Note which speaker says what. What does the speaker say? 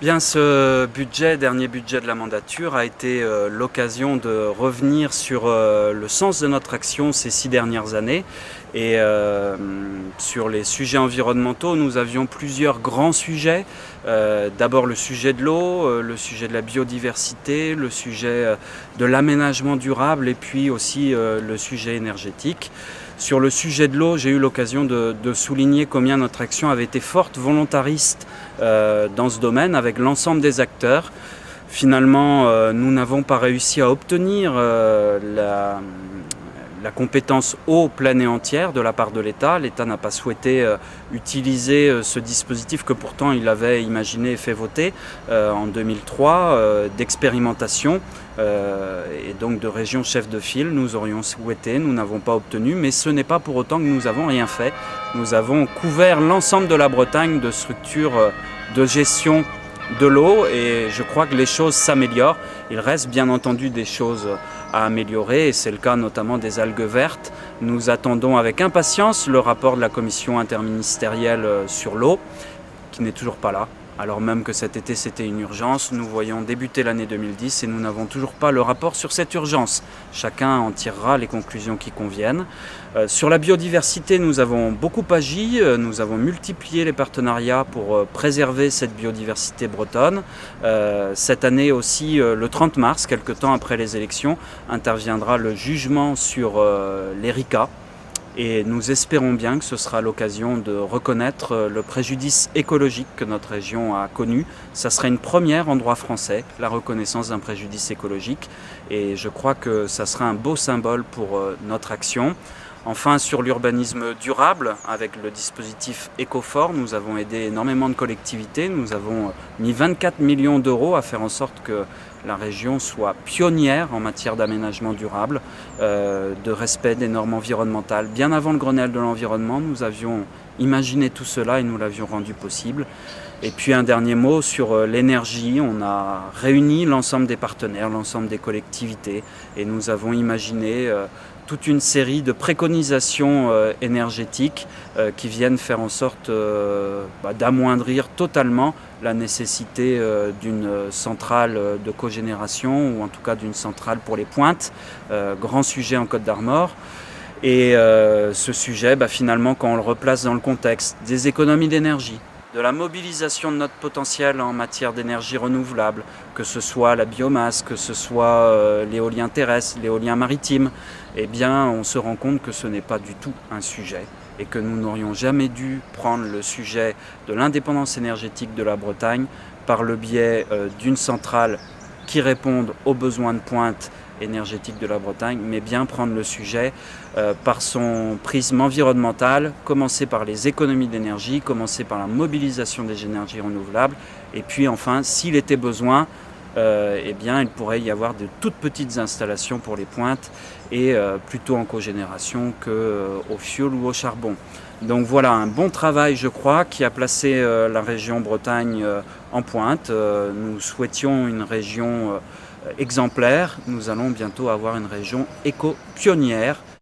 Speaker 1: Bien, ce budget, dernier budget de la mandature, a été l'occasion de revenir sur le sens de notre action ces 6 dernières années. Et sur les sujets environnementaux, nous avions plusieurs grands sujets. D'abord le sujet de l'eau, le sujet de la biodiversité, le sujet de l'aménagement durable et puis aussi le sujet énergétique. Sur le sujet de l'eau, j'ai eu l'occasion de souligner combien notre action avait été forte, volontariste dans ce domaine avec l'ensemble des acteurs. Finalement, nous n'avons pas réussi à obtenir la compétence eau pleine et entière de la part de l'État. L'État n'a pas souhaité utiliser ce dispositif que pourtant il avait imaginé et fait voter en 2003 d'expérimentation et donc de région chef de file. Nous aurions souhaité, nous n'avons pas obtenu, mais ce n'est pas pour autant que nous n'avons rien fait. Nous avons couvert l'ensemble de la Bretagne de structures de gestion de l'eau et je crois que les choses s'améliorent. Il reste bien entendu des choses à améliorer et c'est le cas notamment des algues vertes. Nous attendons avec impatience le rapport de la commission interministérielle sur l'eau qui n'est toujours pas là. Alors même que cet été c'était une urgence, nous voyons débuter l'année 2010 et nous n'avons toujours pas le rapport sur cette urgence. Chacun en tirera les conclusions qui conviennent. Sur la biodiversité, nous avons beaucoup agi, nous avons multiplié les partenariats pour préserver cette biodiversité bretonne. Cette année aussi, le 30 mars, quelque temps après les élections, interviendra le jugement sur l'ERICA. Et nous espérons bien que ce sera l'occasion de reconnaître le préjudice écologique que notre région a connu. Ça serait une première en droit français, la reconnaissance d'un préjudice écologique. Et je crois que ça sera un beau symbole pour notre action. Enfin, sur l'urbanisme durable, avec le dispositif Ecofort, nous avons aidé énormément de collectivités. Nous avons mis 24 millions d'euros à faire en sorte que la région soit pionnière en matière d'aménagement durable, de respect des normes environnementales. Bien avant le Grenelle de l'environnement, nous avions imaginé tout cela et nous l'avions rendu possible. Et puis un dernier mot sur l'énergie. On a réuni l'ensemble des partenaires, l'ensemble des collectivités et nous avons imaginé toute une série de préconisations énergétiques qui viennent faire en sorte d'amoindrir totalement la nécessité d'une centrale de cogénération ou en tout cas d'une centrale pour les pointes, grand sujet en Côte d'Armor. Et ce sujet, finalement, quand on le replace dans le contexte des économies d'énergie, de la mobilisation de notre potentiel en matière d'énergie renouvelable, que ce soit la biomasse, que ce soit l'éolien terrestre, l'éolien maritime, eh bien on se rend compte que ce n'est pas du tout un sujet et que nous n'aurions jamais dû prendre le sujet de l'indépendance énergétique de la Bretagne par le biais d'une centrale qui réponde aux besoins de pointe énergétique de la Bretagne, mais bien prendre le sujet par son prisme environnemental, commencer par les économies d'énergie, commencer par la mobilisation des énergies renouvelables, et puis enfin, s'il était besoin, eh bien, il pourrait y avoir de toutes petites installations pour les pointes, et plutôt en cogénération qu'au fioul ou au charbon. Donc voilà, un bon travail, je crois, qui a placé la région Bretagne en pointe. Nous souhaitions une région exemplaire. Nous allons bientôt avoir une région éco-pionnière.